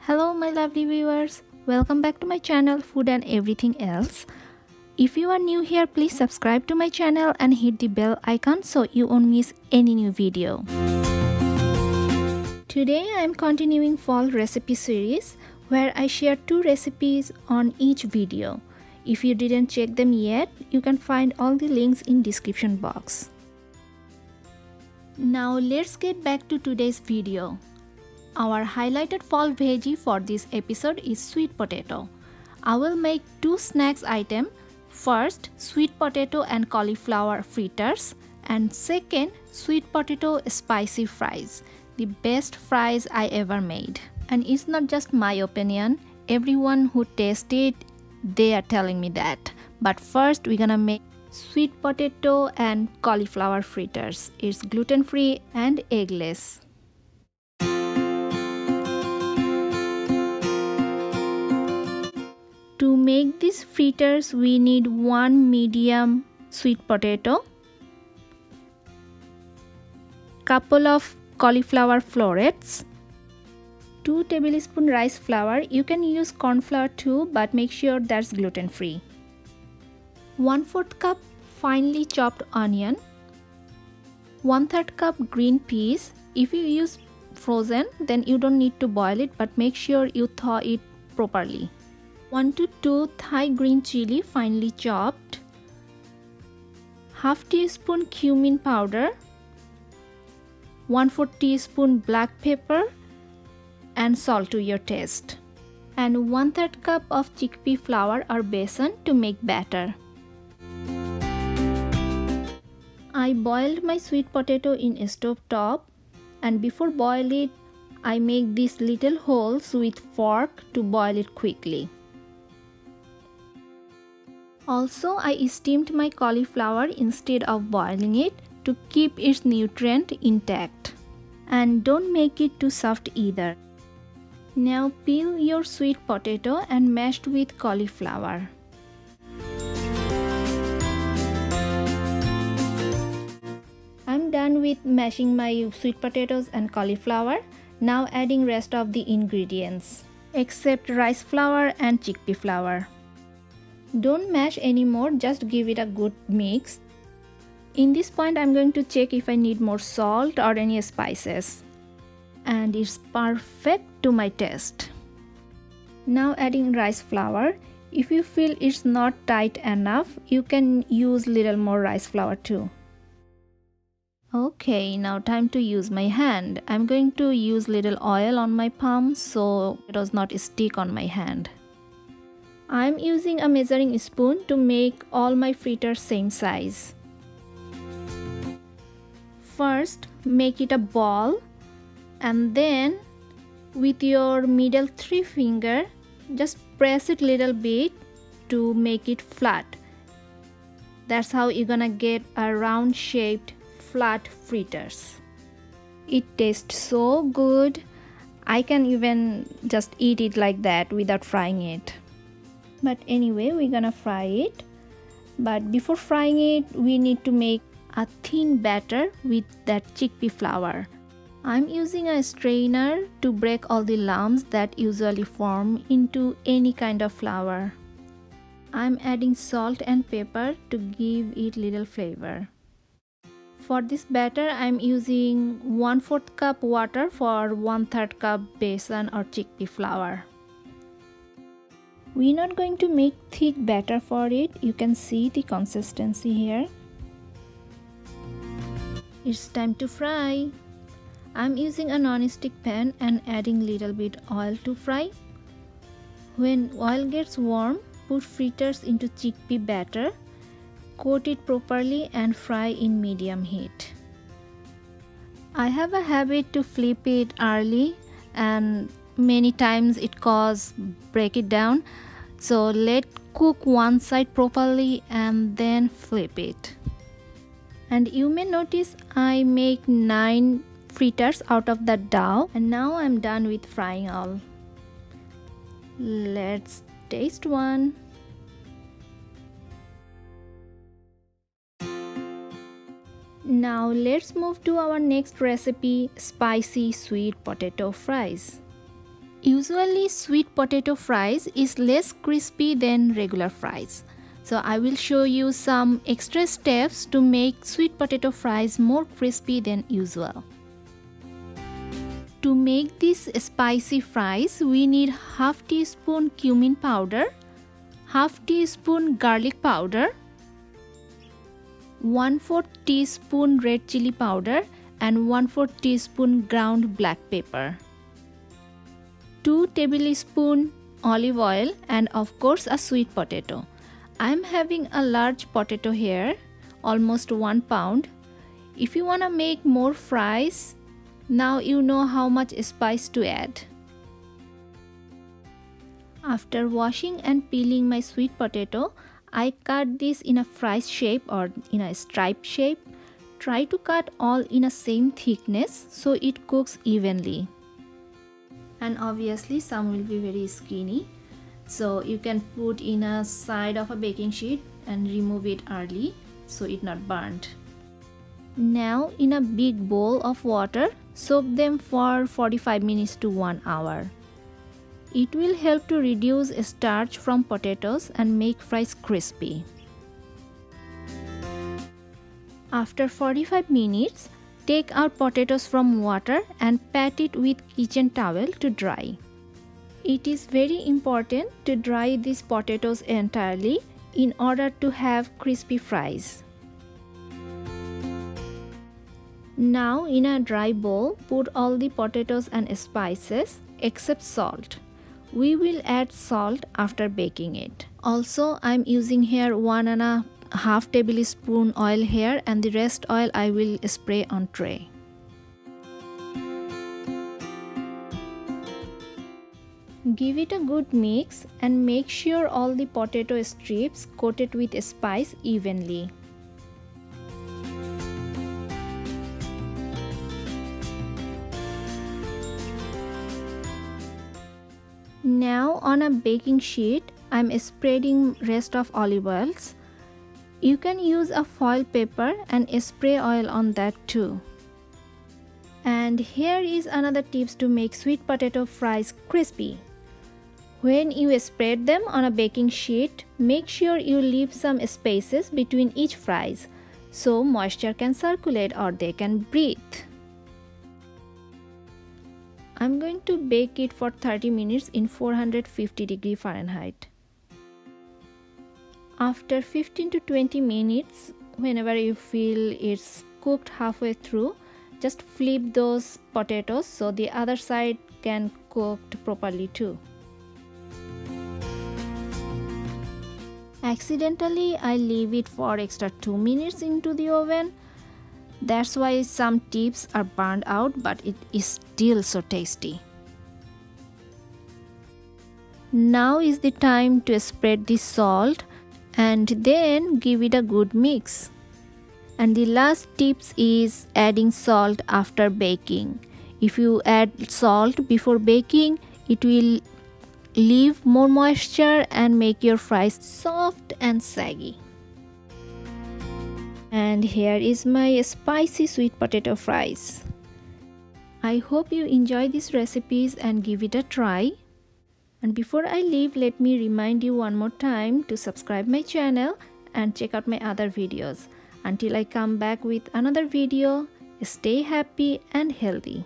Hello my lovely viewers, welcome back to my channel Food and Everything Else. If you are new here, please subscribe to my channel and hit the bell icon so you won't miss any new video. Today I am continuing fall recipe series where I share 2 recipes on each video. If you didn't check them yet, you can find all the links in description box. Now let's get back to today's video. Our highlighted fall veggie for this episode is sweet potato. I will make 2 snacks item. First, sweet potato and cauliflower fritters, and second, sweet potato spicy fries. The best fries I ever made. And it's not just my opinion. Everyone who tasted, they are telling me that. But first, we're gonna make sweet potato and cauliflower fritters. It's gluten-free and eggless. To make these fritters, we need 1 medium sweet potato, couple of cauliflower florets, 2 tablespoons rice flour. You can use corn flour too, but make sure that's gluten-free. 1/4 cup finely chopped onion, 1/3 cup green peas. If you use frozen, then you don't need to boil it, but make sure you thaw it properly. 1 to 2 Thai green chili finely chopped, ½ teaspoon cumin powder, 1/4 teaspoon black pepper, and salt to your taste, and 1/3 cup of chickpea flour or besan to make batter. I boiled my sweet potato in a stove top, and before boil it, I make these little holes with fork to boil it quickly. Also, I steamed my cauliflower instead of boiling it to keep its nutrient intact. And don't make it too soft either. Now peel your sweet potato and mash with cauliflower. I'm done with mashing my sweet potatoes and cauliflower. Now adding rest of the ingredients except rice flour and chickpea flour. Don't mash anymore, just give it a good mix. In this point, I'm going to check if I need more salt or any spices. And it's perfect to my taste. Now adding rice flour. If you feel it's not tight enough, you can use little more rice flour too. Okay, now time to use my hand. I'm going to use little oil on my palm so it does not stick on my hand. I'm using a measuring spoon to make all my fritters same size. First, make it a ball, and then with your middle 3 finger, just press it little bit to make it flat. That's how you're gonna get a round shaped flat fritters. It tastes so good. I can even just eat it like that without frying it. But anyway, we're gonna fry it. But before frying it, we need to make a thin batter with that chickpea flour. I'm using a strainer to break all the lumps that usually form into any kind of flour. I'm adding salt and pepper to give it little flavor. For this batter, I'm using 1/4 cup water for 1/3 cup besan or chickpea flour. We're not going to make thick batter for it. You can see the consistency here. It's time to fry. I'm using a non-stick pan and adding little bit oil to fry. When oil gets warm, put fritters into chickpea batter, coat it properly and fry in medium heat. I have a habit to flip it early, and many times it causes break it down. So let cook one side properly and then flip it. And you may notice I make 9 fritters out of the dough, and now I'm done with frying all. Let's taste one. Now let's move to our next recipe, spicy sweet potato fries. Usually sweet potato fries is less crispy than regular fries. So I will show you some extra steps to make sweet potato fries more crispy than usual. To make these spicy fries, we need half teaspoon cumin powder, half teaspoon garlic powder, 1/4 teaspoon red chili powder and 1/4 teaspoon ground black pepper, 2 tablespoons olive oil, and of course a sweet potato. I am having a large potato here, almost 1 pound. If you want to make more fries, now you know how much spice to add. After washing and peeling my sweet potato, I cut this in a fry shape or in a stripe shape. Try to cut all in a same thickness so it cooks evenly. And obviously some will be very skinny, so you can put in a side of a baking sheet and remove it early so it not burnt. Now in a big bowl of water, soak them for 45 minutes to 1 hour. It will help to reduce starch from potatoes and make fries crispy. After 45 minutes, take out potatoes from water and pat it with kitchen towel to dry. It is very important to dry these potatoes entirely in order to have crispy fries. Now in a dry bowl, put all the potatoes and spices except salt. We will add salt after baking it. Also, I am using here 1.5 tablespoon oil here, and the rest oil I will spray on tray. Give it a good mix and make sure all the potato strips coated with spice evenly. Now on a baking sheet, I am spreading rest of olive oils. You can use a foil paper and spray oil on that too. And here is another tips to make sweet potato fries crispy. When you spread them on a baking sheet, make sure you leave some spaces between each fries so moisture can circulate or they can breathe. I'm going to bake it for 30 minutes in 450 Fahrenheit. After 15 to 20 minutes, whenever you feel it's cooked halfway through, just flip those potatoes so the other side can cooked properly too. Accidentally, I leave it for extra 2 minutes into the oven. That's why some tips are burned out, but it is still so tasty. Now is the time to spread the salt and then give it a good mix. And the last tips is adding salt after baking. If you add salt before baking, it will leave more moisture and make your fries soft and saggy. And here is my spicy sweet potato fries. I hope you enjoy these recipes and give it a try. And before I leave, let me remind you one more time to subscribe my channel and check out my other videos. Until I come back with another video, stay happy and healthy.